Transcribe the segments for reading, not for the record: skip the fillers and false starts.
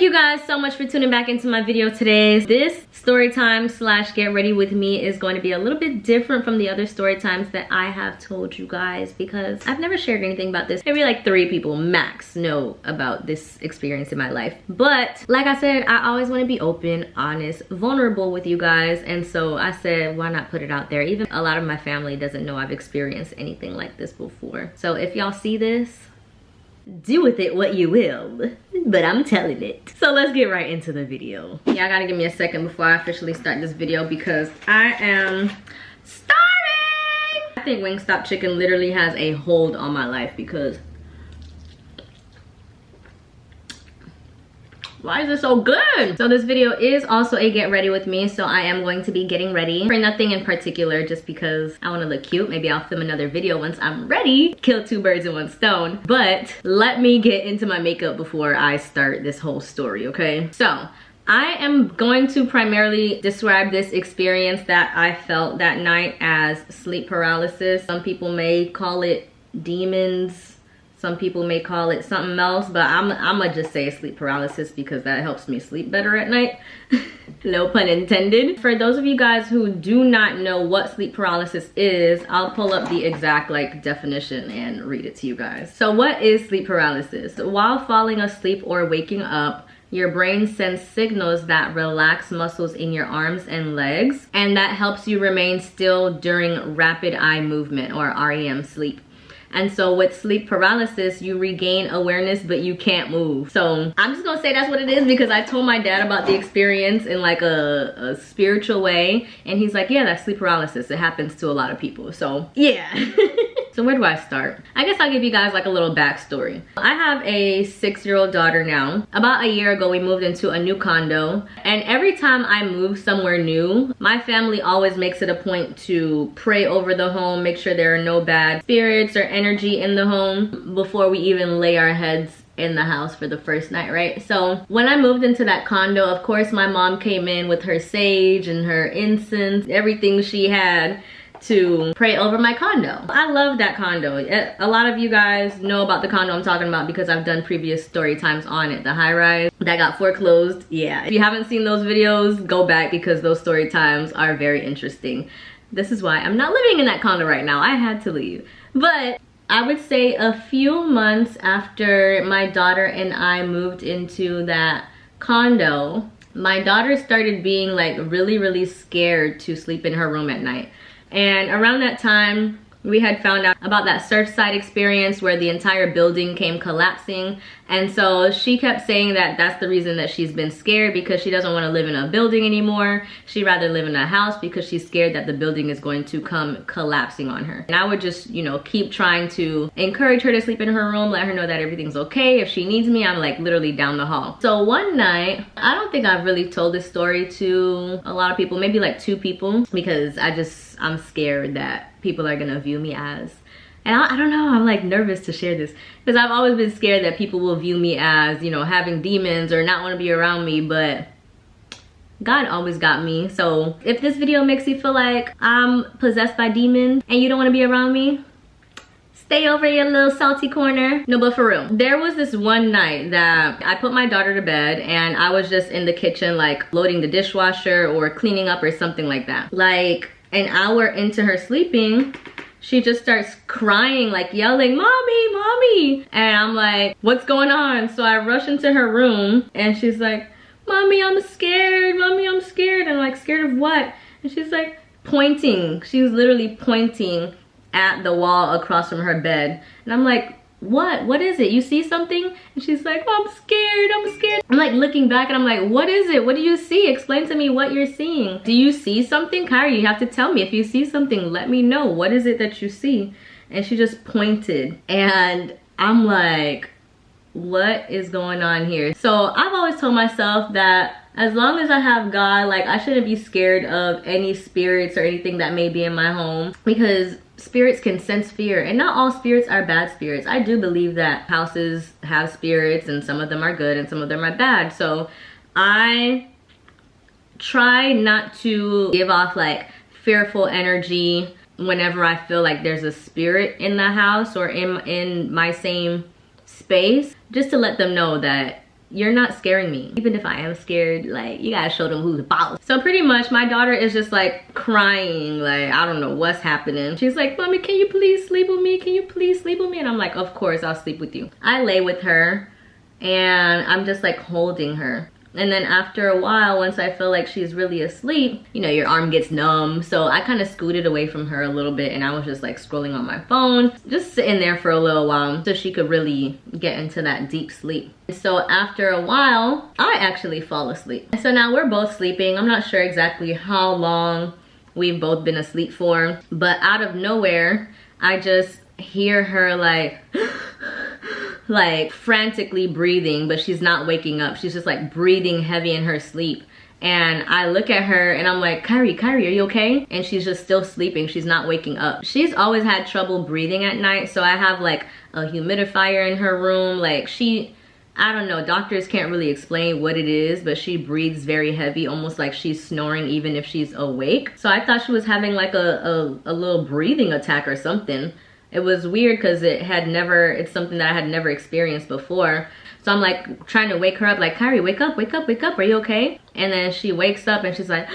you guys so much for tuning back into my video today. This story time slash get ready with me is going to be a little bit different from the other story times that I have told you guys, because I've never shared anything about this. Maybe like 3 people max know about this experience in my life. But like I said, I always want to be open, honest, vulnerable with you guys, and so I said, why not put it out there? Even a lot of my family doesn't know I've experienced anything like this before. So if y'all see this, do with it what you will, but I'm telling it. So let's get right into the video. Yeah, I gotta give me a second before I officially start this video because I am starting. I think Wingstop chicken literally has a hold on my life because why is it so good? So this video is also a get ready with me, so I am going to be getting ready for nothing in particular, just because I want to look cute. Maybe I'll film another video once I'm ready. Kill 2 birds in 1 stone. But let me get into my makeup before I start this whole story, okay? So I am going to primarily describe this experience that I felt that night as sleep paralysis. Some people may call it demons. Some people may call it something else, but I'm gonna just say sleep paralysis because that helps me sleep better at night. No pun intended. For those of you guys who do not know what sleep paralysis is, I'll pull up the exact definition and read it to you guys. So what is sleep paralysis? While falling asleep or waking up, your brain sends signals that relax muscles in your arms and legs, and that helps you remain still during rapid eye movement, or REM sleep. And so with sleep paralysis, you regain awareness, but you can't move. So I'm just gonna say that's what it is because I told my dad about the experience in like a spiritual way. And he's like, yeah, that's sleep paralysis. It happens to a lot of people. So yeah. So where do I start? I guess I'll give you guys like a little backstory. I have a 6-year-old daughter now. About a year ago, we moved into a new condo. And every time I move somewhere new, my family always makes it a point to pray over the home, make sure there are no bad spirits or energy in the home before we even lay our heads in the house for the first night, right? So when I moved into that condo, of course, my mom came in with her sage and her incense, everything she had to pray over my condo. I love that condo. A lot of you guys know about the condo I'm talking about because I've done previous story times on it. The high rise that got foreclosed. Yeah, if you haven't seen those videos, go back because those story times are very interesting. This is why I'm not living in that condo right now. I had to leave. But I would say a few months after my daughter and I moved into that condo, my daughter started being like really scared to sleep in her room at night. And around that time, we had found out about that Surfside experience where the entire building came collapsing. And so she kept saying that that's the reason that she's been scared, because she doesn't want to live in a building anymore. She'd rather live in a house because she's scared that the building is going to come collapsing on her. And I would just, you know, keep trying to encourage her to sleep in her room, let her know that everything's okay. If she needs me, I'm like literally down the hall. So one night, I don't think I've really told this story to a lot of people, maybe like 2 people, because I'm scared that people are gonna view me as, and I don't know, I'm like nervous to share this because I've always been scared that people will view me as, you know, having demons or not want to be around me, but God always got me. So if this video makes you feel like I'm possessed by demons and you don't want to be around me, stay over your little salty corner. No, but for real, there was this one night that I put my daughter to bed and I was just in the kitchen like loading the dishwasher or cleaning up or something like that. Like an hour into her sleeping, she just starts crying, like yelling, "Mommy, mommy!" And I'm like, what's going on? So I rush into her room and she's like, "Mommy, I'm scared. Mommy, I'm scared." And I'm like, "Scared of what?" And she's like pointing. She was literally pointing at the wall across from her bed. And I'm like, what is it? You see something? And she's like, "I'm scared, I'm scared." I'm like looking back and I'm like, what is it? What do you see? Explain to me what you're seeing. Do you see something? Kyrie, you have to tell me. If you see something, let me know. What is it that you see? And she just pointed and I'm like, what is going on here? So I've always told myself that as long as I have God, like I shouldn't be scared of any spirits or anything that may be in my home, because spirits can sense fear, and not all spirits are bad spirits. I do believe that houses have spirits and some of them are good and some of them are bad. So I try not to give off like fearful energy whenever I feel like there's a spirit in the house or in my same space, just to let them know that you're not scaring me. Even if I am scared, like, you gotta show them who's the boss. So pretty much my daughter is just like crying, like, I don't know what's happening. She's like, mommy, can you please sleep with me? Can you please sleep with me? And I'm like, of course, I'll sleep with you. I lay with her and I'm just like holding her. And then after a while, once I feel like she's really asleep, you know, your arm gets numb. So I kind of scooted away from her a little bit and I was just like scrolling on my phone, just sitting there for a little while so she could really get into that deep sleep. So after a while, I actually fall asleep. So now we're both sleeping. I'm not sure exactly how long we've both been asleep for, but out of nowhere, I just hear her like frantically breathing, but she's not waking up. She's just like breathing heavy in her sleep. And I look at her and I'm like, Kyrie, are you okay? And she's just still sleeping. She's not waking up. She's always had trouble breathing at night. So I have like a humidifier in her room. Like I don't know, doctors can't really explain what it is, but she breathes very heavy, almost like she's snoring even if she's awake. So I thought she was having like a little breathing attack or something. It was weird because it's something that I had never experienced before. So I'm like trying to wake her up, like, Kyrie, wake up, are you okay? And then she wakes up and she's like,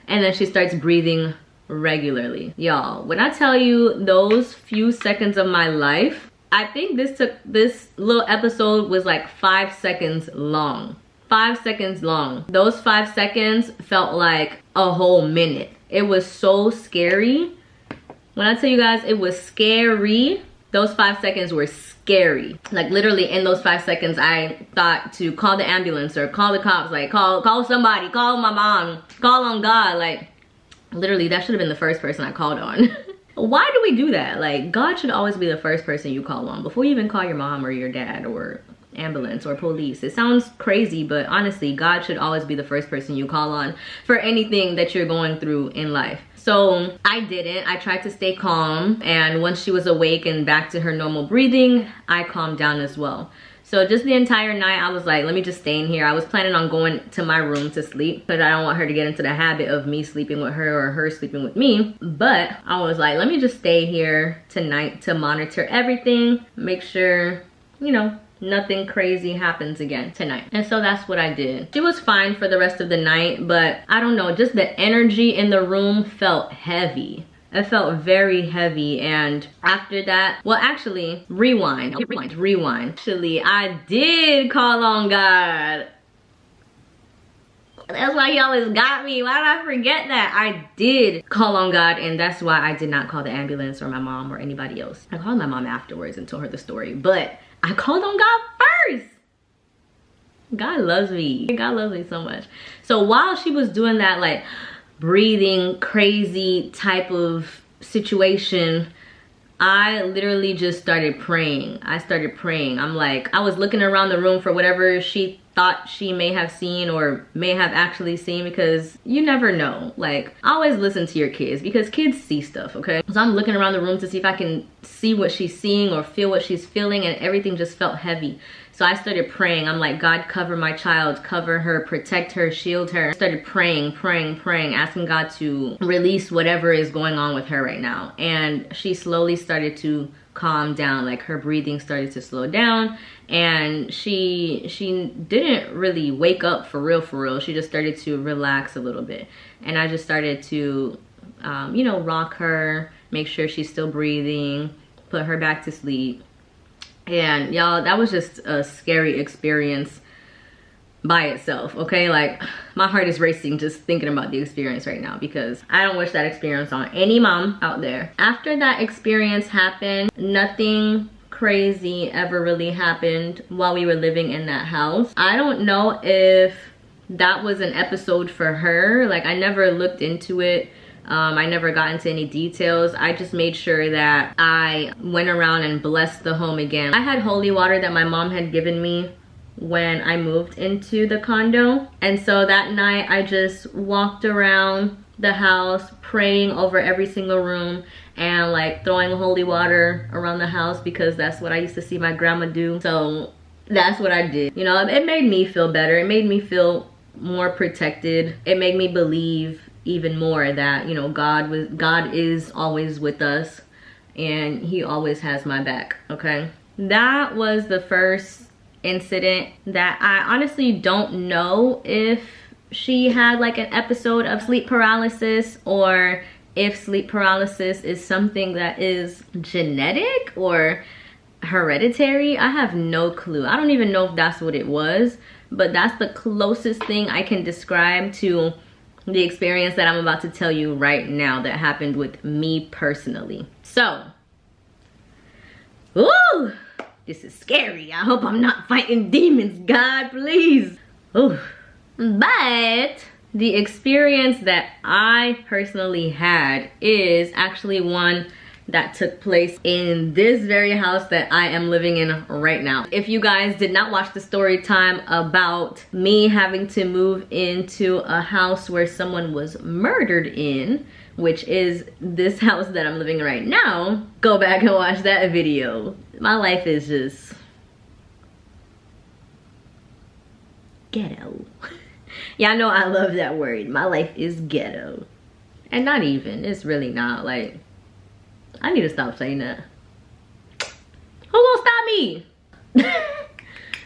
and then she starts breathing regularly. Y'all, when I tell you those few seconds of my life, I think this little episode was like 5 seconds long. 5 seconds long. Those 5 seconds felt like a whole minute. It was so scary. When I tell you guys it was scary, those 5 seconds were scary. Like literally in those 5 seconds, I thought to call the ambulance or call the cops, like call somebody, call my mom, call on God. Like literally that should have been the first person I called on. Why do we do that? Like God should always be the first person you call on before you even call your mom or your dad or ambulance or police. It sounds crazy, but honestly, God should always be the first person you call on for anything that you're going through in life. So I didn't. I tried to stay calm, and once she was awake and back to her normal breathing, I calmed down as well. So just the entire night, I was like, let me just stay in here. I was planning on going to my room to sleep, but I don't want her to get into the habit of me sleeping with her or her sleeping with me. But I was like, let me just stay here tonight to monitor everything, make sure, you know, nothing crazy happens again tonight. And so that's what I did. She was fine for the rest of the night, but I don't know, just the energy in the room felt heavy. It felt very heavy. And after that, well, actually, rewind. Actually, I did call on God. That's why he always got me. Why did I forget that? I did call on God, and that's why I did not call the ambulance or my mom or anybody else. I called my mom afterwards and told her the story, but I called on God first. God loves me. God loves me so much. So while she was doing that, like, breathing crazy type of situation, I literally just started praying. I started praying. I'm like, I was looking around the room for whatever she thought she may have seen or may have actually seen, because you never know. Like, always listen to your kids because kids see stuff, okay? So I'm looking around the room to see if I can see what she's seeing or feel what she's feeling, and everything just felt heavy. So I started praying. I'm like, God, cover my child, cover her, protect her, shield her. I started praying, asking God to release whatever is going on with her right now. And she slowly started to calm down. Like, her breathing started to slow down, and she didn't really wake up for real. She just started to relax a little bit. And I just started to, you know, rock her, make sure she's still breathing, put her back to sleep. And y'all, that was just a scary experience by itself, okay? Like, my heart is racing just thinking about the experience right now, because I don't wish that experience on any mom out there. After that experience happened, nothing crazy ever really happened while we were living in that house. I don't know if that was an episode for her. Like, I never looked into it. I never got into any details. I just made sure that I went around and blessed the home again. I had holy water that my mom had given me when I moved into the condo. And so that night I just walked around the house praying over every single room and like throwing holy water around the house, because that's what I used to see my grandma do. So that's what I did. You know, it made me feel better. It made me feel more protected. It made me believe even more that, you know, God is always with us and he always has my back, okay? That was the first incident that I honestly don't know if she had like an episode of sleep paralysis, or if sleep paralysis is something that is genetic or hereditary. I have no clue. I don't even know if that's what it was, but that's the closest thing I can describe to the experience that I'm about to tell you right now that happened with me personally. So, ooh, this is scary. I hope I'm not fighting demons, God, please. Ooh. But the experience that I personally had is actually one that took place in this very house that I am living in right now. If you guys did not watch the story time about me having to move into a house where someone was murdered in, which is this house that I'm living in right now, go back and watch that video. My life is just ghetto. Y'all know I love that word. My life is ghetto. And not even, it's really not. Like, I need to stop saying that. Who gonna stop me?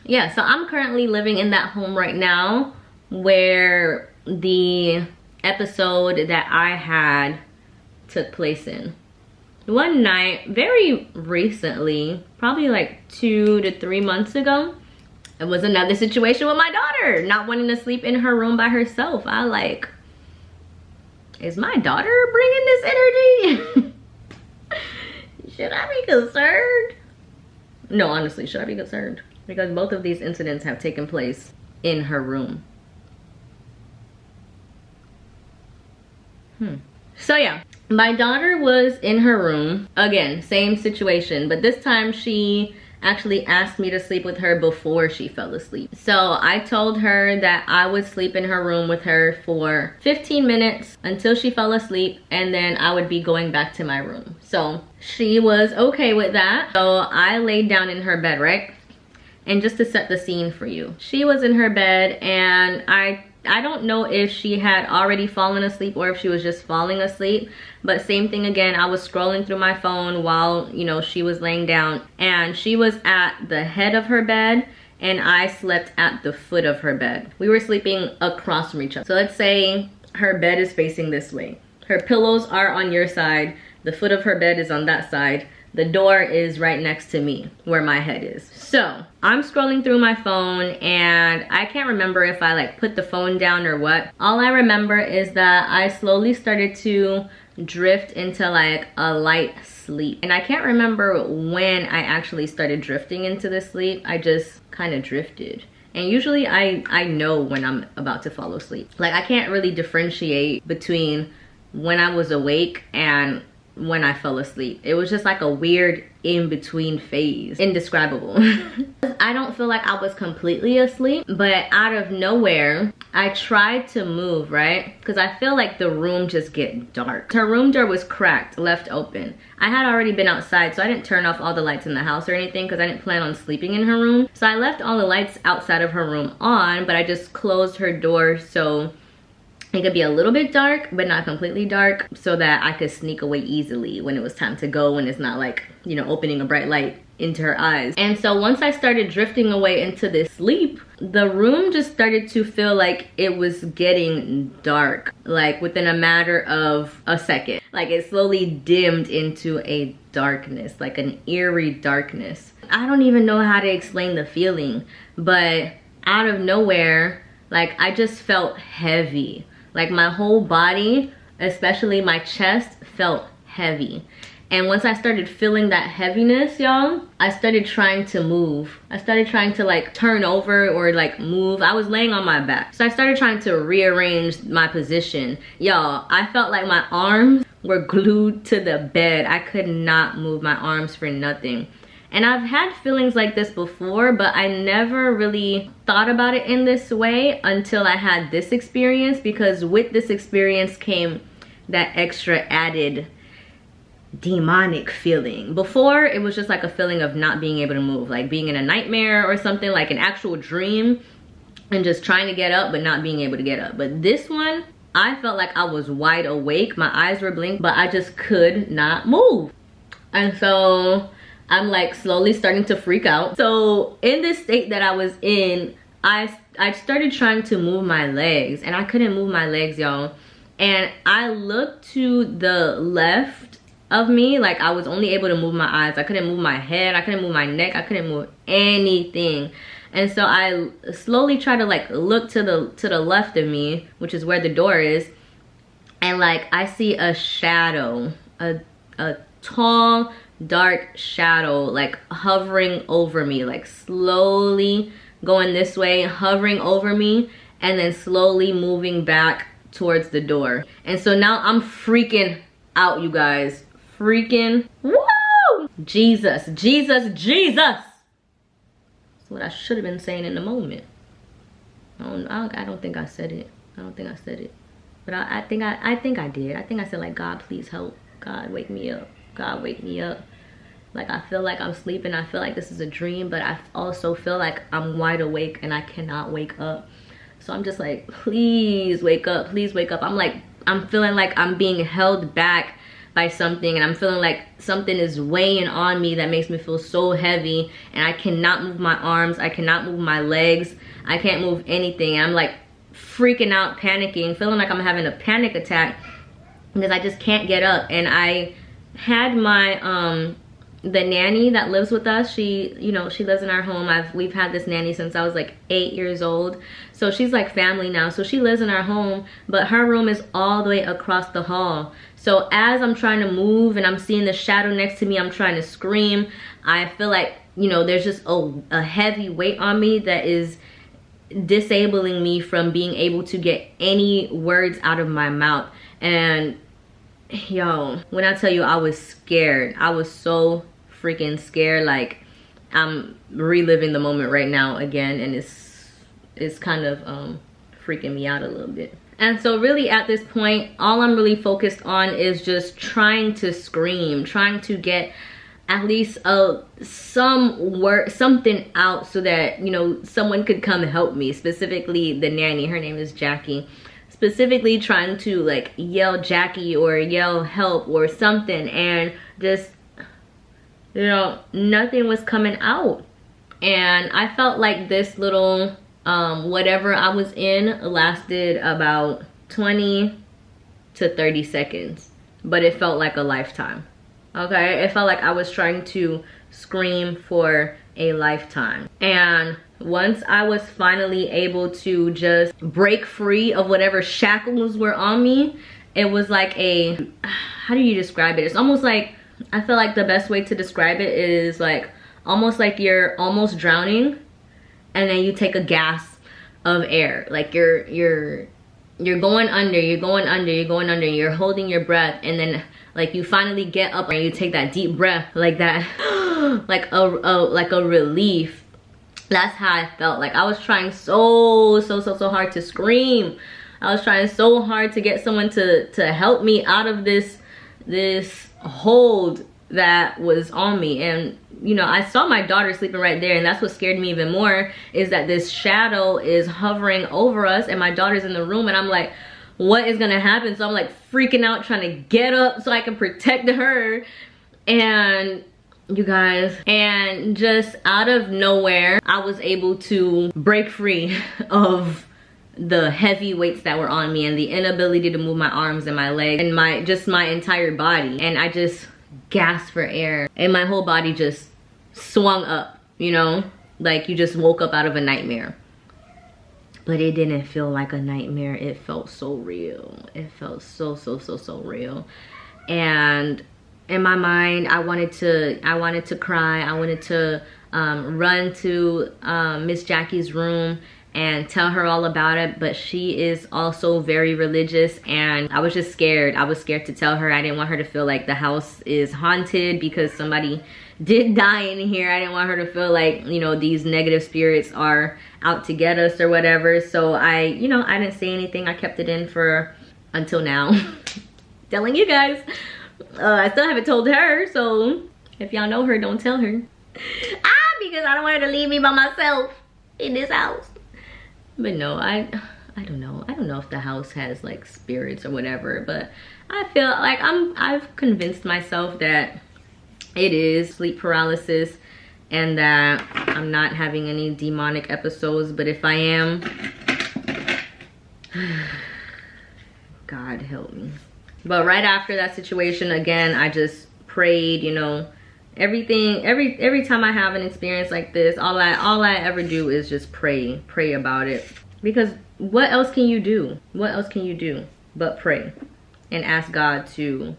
Yeah, so I'm currently living in that home right now where the episode that I had took place in. One night, very recently, probably like 2 to 3 months ago, it was another situation with my daughter not wanting to sleep in her room by herself. I like, is my daughter bringing this energy? Should I be concerned? No, honestly, should I be concerned? Because both of these incidents have taken place in her room. So yeah, my daughter was in her room. Again, same situation, but this time she actually asked me to sleep with her before she fell asleep. So I told her that I would sleep in her room with her for 15 minutes until she fell asleep, and then I would be going back to my room. So she was okay with that. So I laid down in her bed, right? And just to set the scene for you, she was in her bed, and I don't know if she had already fallen asleep or if she was just falling asleep, but same thing again. I was scrolling through my phone while, you know, she was laying down, and she was at the head of her bed and I slept at the foot of her bed. We were sleeping across from each other. So let's say her bed is facing this way. Her pillows are on your side. The foot of her bed is on that side. The door is right next to me where my head is. So I'm scrolling through my phone, and I can't remember if I like put the phone down or what. All I remember is that I slowly started to drift into like a light sleep. And I can't remember when I actually started drifting into this sleep. I just kind of drifted. And usually I know when I'm about to fall asleep. Like, I can't really differentiate between when I was awake and when I fell asleep. It was just like a weird in-between phase. Indescribable. I don't feel like I was completely asleep, but out of nowhere, I tried to move, right? Because I feel like the room just get dark. Her room door was cracked, left open. I had already been outside, so I didn't turn off all the lights in the house or anything because I didn't plan on sleeping in her room. So I left all the lights outside of her room on, but I just closed her door so it could be a little bit dark, but not completely dark, so that I could sneak away easily when it was time to go, when it's not like, you know, opening a bright light into her eyes. And so once I started drifting away into this sleep, the room just started to feel like it was getting dark, like within a matter of a second. Like, it slowly dimmed into a darkness, like an eerie darkness. I don't even know how to explain the feeling, but out of nowhere, like, I just felt heavy. Like, my whole body, especially my chest, felt heavy. And once I started feeling that heaviness, y'all, I started trying to move. I started trying to like turn over or like move. I was laying on my back. So I started trying to rearrange my position. Y'all, I felt like my arms were glued to the bed. I could not move my arms for nothing. And I've had feelings like this before, but I never really thought about it in this way until I had this experience, because with this experience came that extra added demonic feeling. Before, it was just like a feeling of not being able to move, like being in a nightmare or something, like an actual dream, and just trying to get up but not being able to get up. But this one, I felt like I was wide awake. My eyes were blinked, but I just could not move. And so I'm like slowly starting to freak out. So in this state that I was in, I started trying to move my legs, and I couldn't move my legs, y'all. And I looked to the left of me, like I was only able to move my eyes. I couldn't move my head, I couldn't move my neck, I couldn't move anything. And so I slowly tried to like look to the left of me, which is where the door is, and like I see a shadow, a tall dark shadow, like hovering over me, like slowly going this way, hovering over me, and then slowly moving back towards the door. And so now I'm freaking out, you guys. Freaking, woo! Jesus, Jesus, Jesus! That's what I should have been saying in the moment. I don't think I said it. I don't think I said it. But I think I did. I think I said like, God, please help. God, wake me up. God, wake me up. Like, I feel like I'm sleeping. I feel like this is a dream, but I also feel like I'm wide awake and I cannot wake up. So I'm just like, please wake up. Please wake up. I'm feeling like I'm being held back by something, and I'm feeling like something is weighing on me that makes me feel so heavy, and I cannot move my arms. I cannot move my legs. I can't move anything. And I'm like freaking out, panicking, feeling like I'm having a panic attack because I just can't get up. And I had my the nanny that lives with us, she lives in our home. We've had this nanny since I was like 8 years old, so she's like family now. So she lives in our home, but her room is all the way across the hall. So as I'm trying to move and I'm seeing the shadow next to me, I'm trying to scream. I feel like, there's just a heavy weight on me that is disabling me from being able to get any words out of my mouth. And yo, when I tell you I was scared, I was so freaking scared. Like, I'm reliving the moment right now again, and it's kind of freaking me out a little bit. And so really at this point, all I'm really focused on is just trying to scream, trying to get at least something out so that someone could come help me, specifically the nanny. Her name is Jackie. Specifically trying to like yell Jackie or yell help or something, and just nothing was coming out. And I felt like this little whatever I was in lasted about 20 to 30 seconds, but it felt like a lifetime. Okay, it felt like I was trying to scream for a lifetime. And once I was finally able to just break free of whatever shackles were on me, it was like how do you describe it? It's almost like, I feel like the best way to describe it is like almost like you're almost drowning, and then you take a gasp of air. Like you're going under, you're holding your breath, and then like you finally get up and you take that deep breath, like that like a relief. That's how I felt. Like I was trying so hard to scream. I was trying so hard to get someone to help me out of this hold that was on me. And I saw my daughter sleeping right there, and that's what scared me even more, is that this shadow is hovering over us and my daughter's in the room, and I'm like, what is gonna happen? So I'm like freaking out, trying to get up so I can protect her. And you guys, and just out of nowhere, I was able to break free of the heavy weights that were on me and the inability to move my arms and my legs and my entire body. And I just gasped for air, and my whole body just swung up, like you just woke up out of a nightmare. But it didn't feel like a nightmare. It felt so real. It felt so real. And in my mind, I wanted to cry. I wanted to run to Miss Jackie's room and tell her all about it, but she is also very religious, and I was just scared. I was scared to tell her. I didn't want her to feel like the house is haunted because somebody did die in here. I didn't want her to feel like, these negative spirits are out to get us or whatever. So I didn't say anything. I kept it in for until now. Telling you guys. I still haven't told her, so if y'all know her, don't tell her. Because I don't want her to leave me by myself in this house. But no, I don't know. I don't know if the house has like spirits or whatever, but I feel like I've convinced myself that it is sleep paralysis and that I'm not having any demonic episodes. But if I am, God help me. But right after that situation, again, I just prayed, you know, everything, every time I have an experience like this, all I ever do is just pray about it. Because what else can you do? What else can you do but pray and ask God to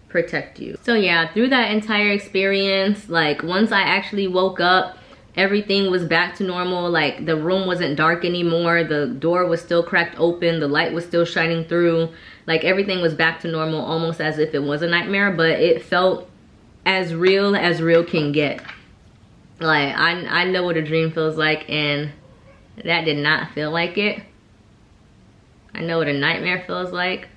protect you? So yeah, through that entire experience, like once I actually woke up, everything was back to normal. Like the room wasn't dark anymore, the door was still cracked open, the light was still shining through. Like everything was back to normal, almost as if it was a nightmare, but it felt as real can get. Like I know what a dream feels like, and that did not feel like it. I know what a nightmare feels like,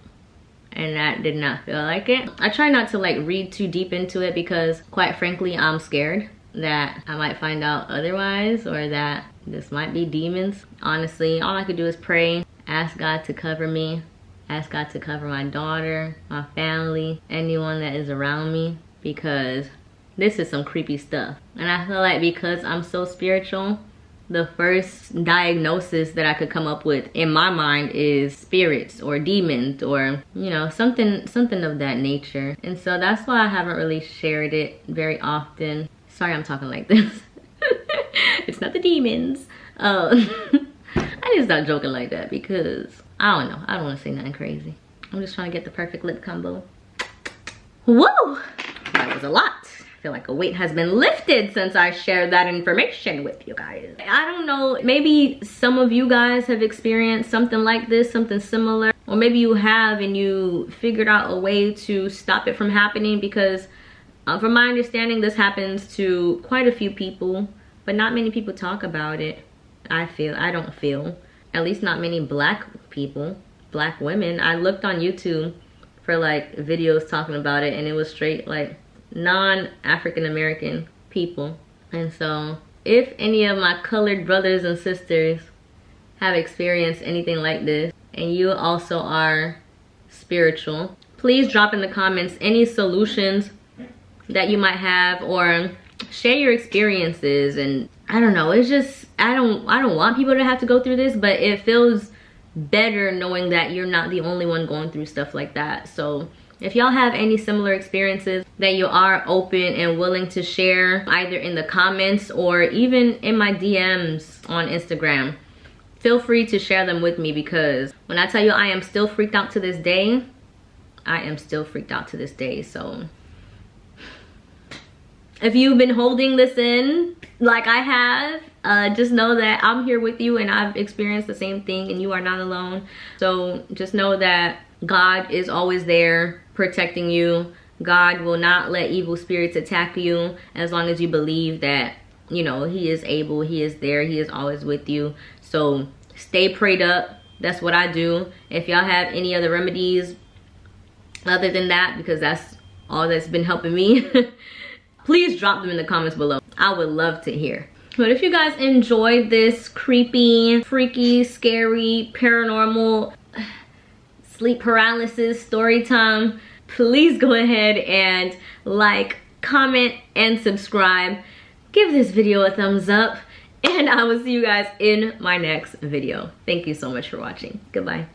and that did not feel like it. I try not to like read too deep into it because quite frankly, I'm scared that I might find out otherwise, or that this might be demons. Honestly, all I could do is pray, ask God to cover me, ask God to cover my daughter, my family, anyone that is around me, because this is some creepy stuff. And I feel like because I'm so spiritual, the first diagnosis that I could come up with in my mind is spirits or demons, or you know, something of that nature. And so that's why I haven't really shared it very often. Sorry I'm talking like this. It's not the demons. I need to stop joking like that because I don't know, I don't want to say nothing crazy. I'm just trying to get the perfect lip combo. Whoa, that was a lot. I feel like a weight has been lifted since I shared that information with you guys. I don't know, maybe some of you guys have experienced something like this, something similar, or maybe you have and you figured out a way to stop it from happening, because from my understanding, this happens to quite a few people, but not many people talk about it. I don't feel, at least not many black people, black women. I looked on YouTube for like videos talking about it, and it was straight like non-African American people. And so if any of my colored brothers and sisters have experienced anything like this, and you also are spiritual, please drop in the comments any solutions that you might have, or share your experiences. And I don't know, it's just I don't want people to have to go through this, but it feels better knowing that you're not the only one going through stuff like that. So if y'all have any similar experiences that you are open and willing to share, either in the comments or even in my DMs on Instagram, feel free to share them with me, because when I tell you I am still freaked out to this day, I am still freaked out to this day. So if you've been holding this in like I have, just know that I'm here with you and I've experienced the same thing, and you are not alone. So just know that God is always there protecting you. God will not let evil spirits attack you as long as you believe that, you know, he is able, he is there, he is always with you. So stay prayed up. That's what I do. If y'all have any other remedies other than that, because that's all that's been helping me, please drop them in the comments below. I would love to hear. But if you guys enjoyed this creepy, freaky, scary, paranormal, sleep paralysis story time, please go ahead and like, comment, and subscribe. Give this video a thumbs up, and I will see you guys in my next video. Thank you so much for watching. Goodbye.